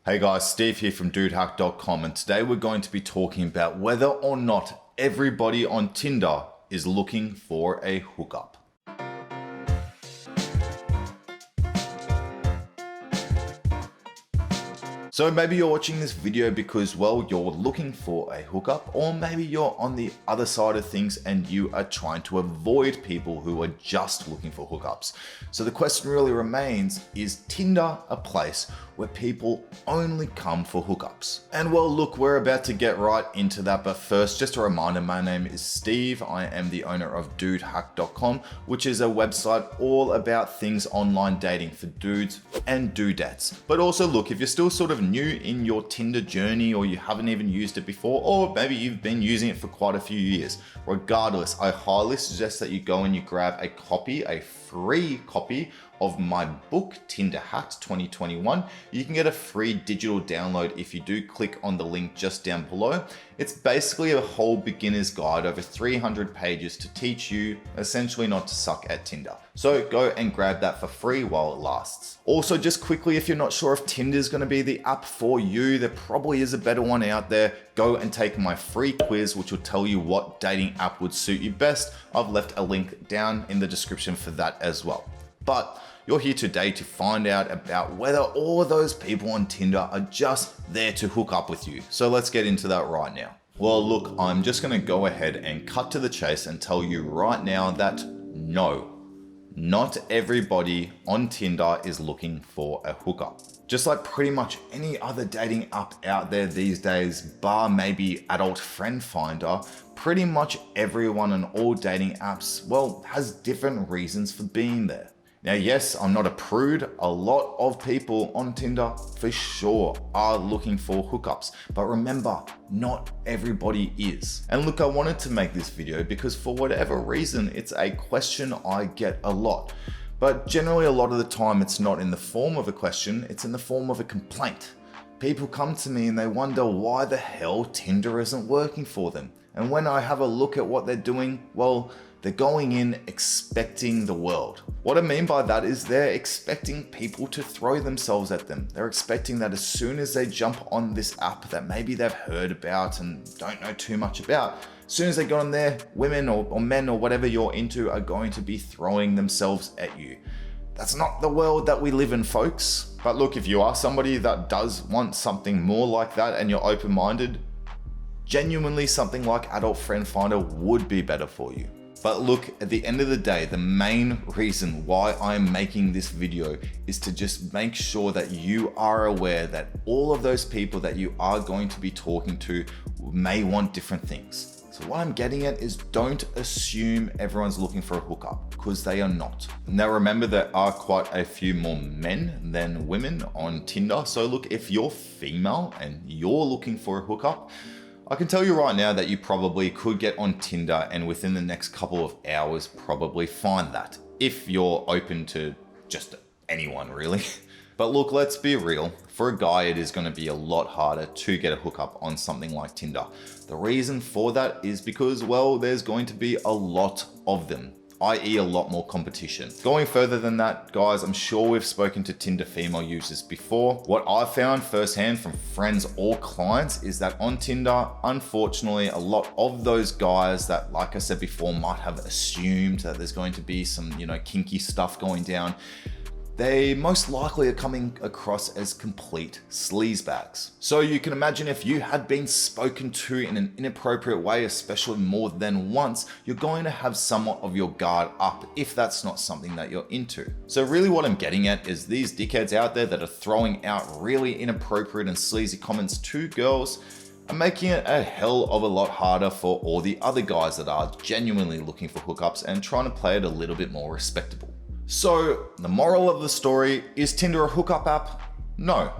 Hey guys, Steve here from dudehack.com, and today we're going to be talking about whether or not everybody on Tinder is looking for a hookup. So maybe you're watching this video because, well, you're looking for a hookup, or maybe you're on the other side of things and you are trying to avoid people who are just looking for hookups. So the question really remains, is Tinder a place where people only come for hookups? And well, look, we're about to get right into that, but first, just a reminder, my name is Steve. I am the owner of dudehack.com, which is a website all about things online dating for dudes and dudettes. But also, look, if you're still sort of new in your Tinder journey, or you haven't even used it before, or maybe you've been using it for quite a few years, regardless, I highly suggest that you go and you grab a free copy of my book, Tinder Hacked 2021. You can get a free digital download if you do click on the link just down below. It's basically a whole beginner's guide over 300 pages to teach you essentially not to suck at Tinder. So go and grab that for free while it lasts. Also, just quickly, if you're not sure if Tinder is going to be the app for you, there probably is a better one out there. Go and take my free quiz, which will tell you what dating app would suit you best. I've left a link down in the description for that as well. But you're here today to find out about whether all those people on Tinder are just there to hook up with you. So let's get into that right now. Well, look, I'm just going to go ahead and cut to the chase and tell you right now that no, not everybody on Tinder is looking for a hookup. Just like pretty much any other dating app out there these days, bar maybe Adult Friend Finder, pretty much everyone on all dating apps, well, has different reasons for being there. Now, yes, I'm not a prude. A lot of people on Tinder for sure are looking for hookups, but remember, not everybody is. And look, I wanted to make this video because for whatever reason, it's a question I get a lot. But generally, a lot of the time, it's not in the form of a question, it's in the form of a complaint. People come to me and they wonder why the hell Tinder isn't working for them. And when I have a look at what they're doing, well, they're going in expecting the world. What I mean by that is they're expecting people to throw themselves at them. They're expecting that as soon as they jump on this app that maybe they've heard about and don't know too much about, as soon as they get on there, women or men or whatever you're into are going to be throwing themselves at you. That's not the world that we live in, folks. But look, if you are somebody that does want something more like that and you're open-minded, genuinely something like Adult Friend Finder would be better for you. But look, at the end of the day, the main reason why I'm making this video is to just make sure that you are aware that all of those people that you are going to be talking to may want different things. So what I'm getting at is don't assume everyone's looking for a hookup, because they are not. Now remember, there are quite a few more men than women on Tinder. So look, if you're female and you're looking for a hookup, I can tell you right now that you probably could get on Tinder and within the next couple of hours probably find that, if you're open to just anyone really. But look, let's be real. For a guy, it is going to be a lot harder to get a hookup on something like Tinder. The reason for that is because, well, there's going to be a lot of them, i.e. a lot more competition. Going further than that, guys, I'm sure we've spoken to Tinder female users before. What I found firsthand from friends or clients is that on Tinder, unfortunately, a lot of those guys that, like I said before, might have assumed that there's going to be some, kinky stuff going down, they most likely are coming across as complete sleazebags. So you can imagine if you had been spoken to in an inappropriate way, especially more than once, you're going to have somewhat of your guard up if that's not something that you're into. So really what I'm getting at is these dickheads out there that are throwing out really inappropriate and sleazy comments to girls are making it a hell of a lot harder for all the other guys that are genuinely looking for hookups and trying to play it a little bit more respectable. So the moral of the story, is Tinder a hookup app? No,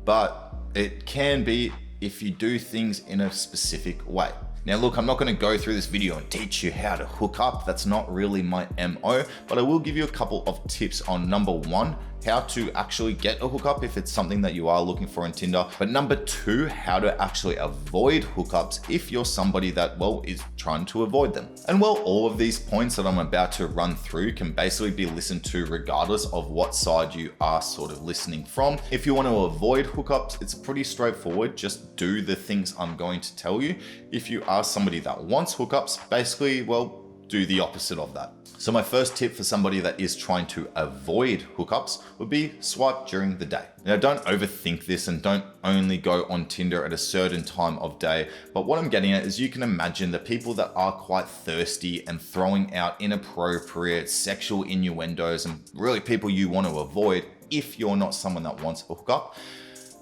but it can be if you do things in a specific way. Now look, I'm not going to go through this video and teach you how to hook up. That's not really my MO, but I will give you a couple of tips on number one, how to actually get a hookup if it's something that you are looking for on Tinder. But number two, how to actually avoid hookups if you're somebody that, well, is trying to avoid them. And well, all of these points that I'm about to run through can basically be listened to regardless of what side you are sort of listening from. If you want to avoid hookups, it's pretty straightforward. Just do the things I'm going to tell you. If you are somebody that wants hookups, basically, well, do the opposite of that. So my first tip for somebody that is trying to avoid hookups would be swipe during the day. Now don't overthink this and don't only go on Tinder at a certain time of day. But what I'm getting at is you can imagine the people that are quite thirsty and throwing out inappropriate sexual innuendos and really people you want to avoid if you're not someone that wants a hookup.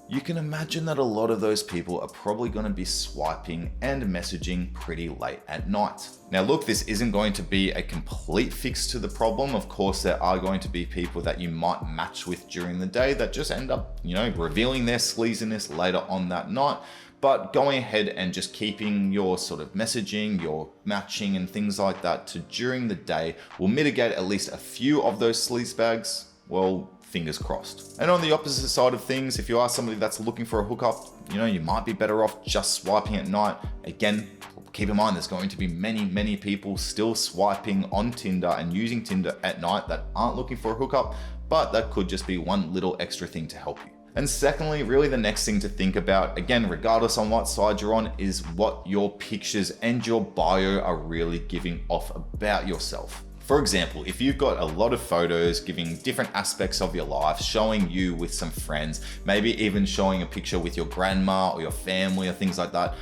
You can imagine that a lot of those people are probably going to be swiping and messaging pretty late at night. Now look, this isn't going to be a complete fix to the problem. Of course, there are going to be people that you might match with during the day that just end up, revealing their sleaziness later on that night. But going ahead and just keeping your sort of messaging, your matching and things like that to during the day will mitigate at least a few of those sleaze bags. Well, fingers crossed. And on the opposite side of things, if you are somebody that's looking for a hookup, you might be better off just swiping at night. Again, keep in mind, there's going to be many people still swiping on Tinder and using Tinder at night that aren't looking for a hookup, but that could just be one little extra thing to help you. And secondly, really the next thing to think about, again, regardless on what side you're on, is what your pictures and your bio are really giving off about yourself. For example, if you've got a lot of photos giving different aspects of your life, showing you with some friends, maybe even showing a picture with your grandma or your family or things like that.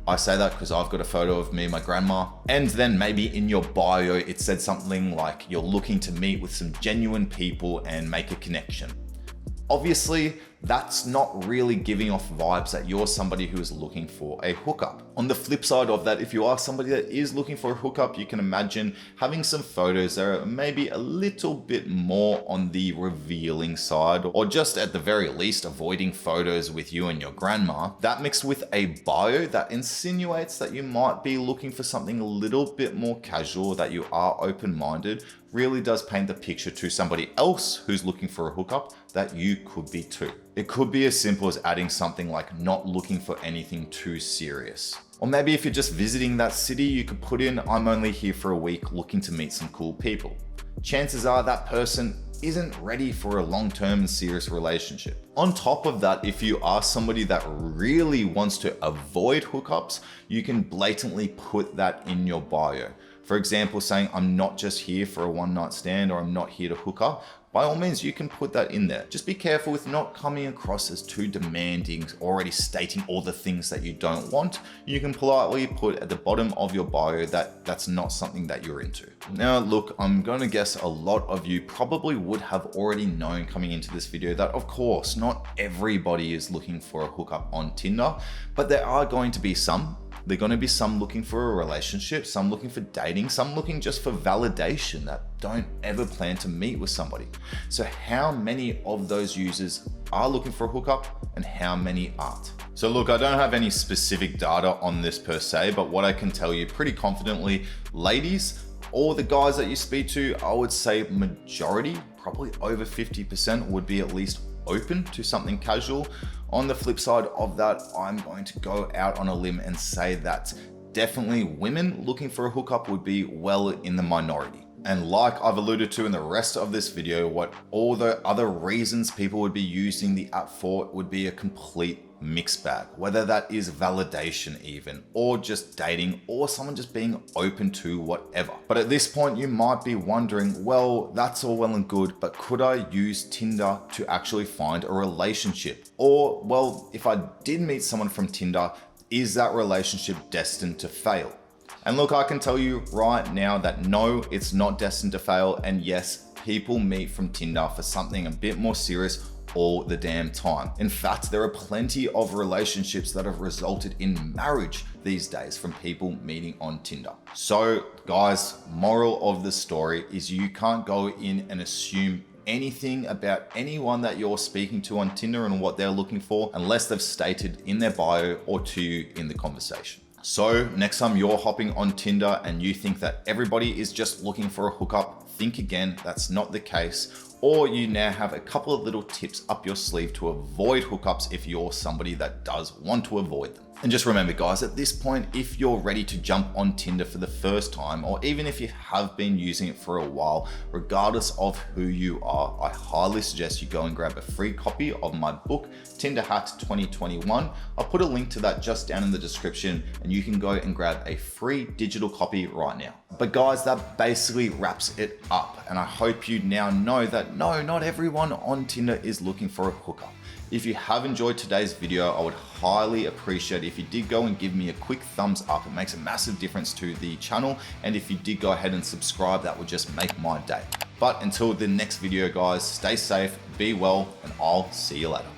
I say that because I've got a photo of me and my grandma. And then maybe in your bio, it said something like you're looking to meet with some genuine people and make a connection. Obviously, that's not really giving off vibes that you're somebody who is looking for a hookup. On the flip side of that, if you are somebody that is looking for a hookup, you can imagine having some photos that are maybe a little bit more on the revealing side, or just at the very least avoiding photos with you and your grandma. That mixed with a bio that insinuates that you might be looking for something a little bit more casual, that you are open-minded, really does paint the picture to somebody else who's looking for a hookup that you could be too. It could be as simple as adding something like not looking for anything too serious. Or maybe if you're just visiting that city, you could put in, I'm only here for a week looking to meet some cool people. Chances are that person isn't ready for a long-term and serious relationship. On top of that, if you are somebody that really wants to avoid hookups, you can blatantly put that in your bio. For example, saying, I'm not just here for a one-night stand, or I'm not here to hook up. By all means, you can put that in there. Just be careful with not coming across as too demanding, already stating all the things that you don't want. You can politely put at the bottom of your bio that that's not something that you're into. Now, look, I'm going to guess a lot of you probably would have already known coming into this video that, of course, not everybody is looking for a hookup on Tinder, but there are going to be some. They're going to be some looking for a relationship, some looking for dating, some looking just for validation that don't ever plan to meet with somebody. So how many of those users are looking for a hookup and how many aren't? So look, I don't have any specific data on this per se, but what I can tell you pretty confidently, ladies, or the guys that you speak to, I would say majority, probably over 50% would be at least open to something casual. On the flip side of that, I'm going to go out on a limb and say that definitely women looking for a hookup would be well in the minority. And like I've alluded to in the rest of this video, what all the other reasons people would be using the app for would be a complete mixed bag, whether that is validation even, or just dating, or someone just being open to whatever. But at this point, you might be wondering, well, that's all well and good, but could I use Tinder to actually find a relationship? Or, well, if I did meet someone from Tinder, is that relationship destined to fail? And look, I can tell you right now that no, it's not destined to fail. And yes, people meet from Tinder for something a bit more serious all the damn time. In fact, there are plenty of relationships that have resulted in marriage these days from people meeting on Tinder. So guys, moral of the story is you can't go in and assume anything about anyone that you're speaking to on Tinder and what they're looking for unless they've stated in their bio or to you in the conversation. So next time you're hopping on Tinder and you think that everybody is just looking for a hookup, think again, that's not the case. Or you now have a couple of little tips up your sleeve to avoid hookups if you're somebody that does want to avoid them. And just remember guys, at this point, if you're ready to jump on Tinder for the first time, or even if you have been using it for a while, regardless of who you are, I highly suggest you go and grab a free copy of my book, Tinder Hacks 2021. I'll put a link to that just down in the description and you can go and grab a free digital copy right now. But guys, that basically wraps it up. And I hope you now know that no, not everyone on Tinder is looking for a hookup. If you have enjoyed today's video, I would highly appreciate if you did go and give me a quick thumbs up. It makes a massive difference to the channel. And if you did go ahead and subscribe, that would just make my day. But until the next video, guys, stay safe, be well, and I'll see you later.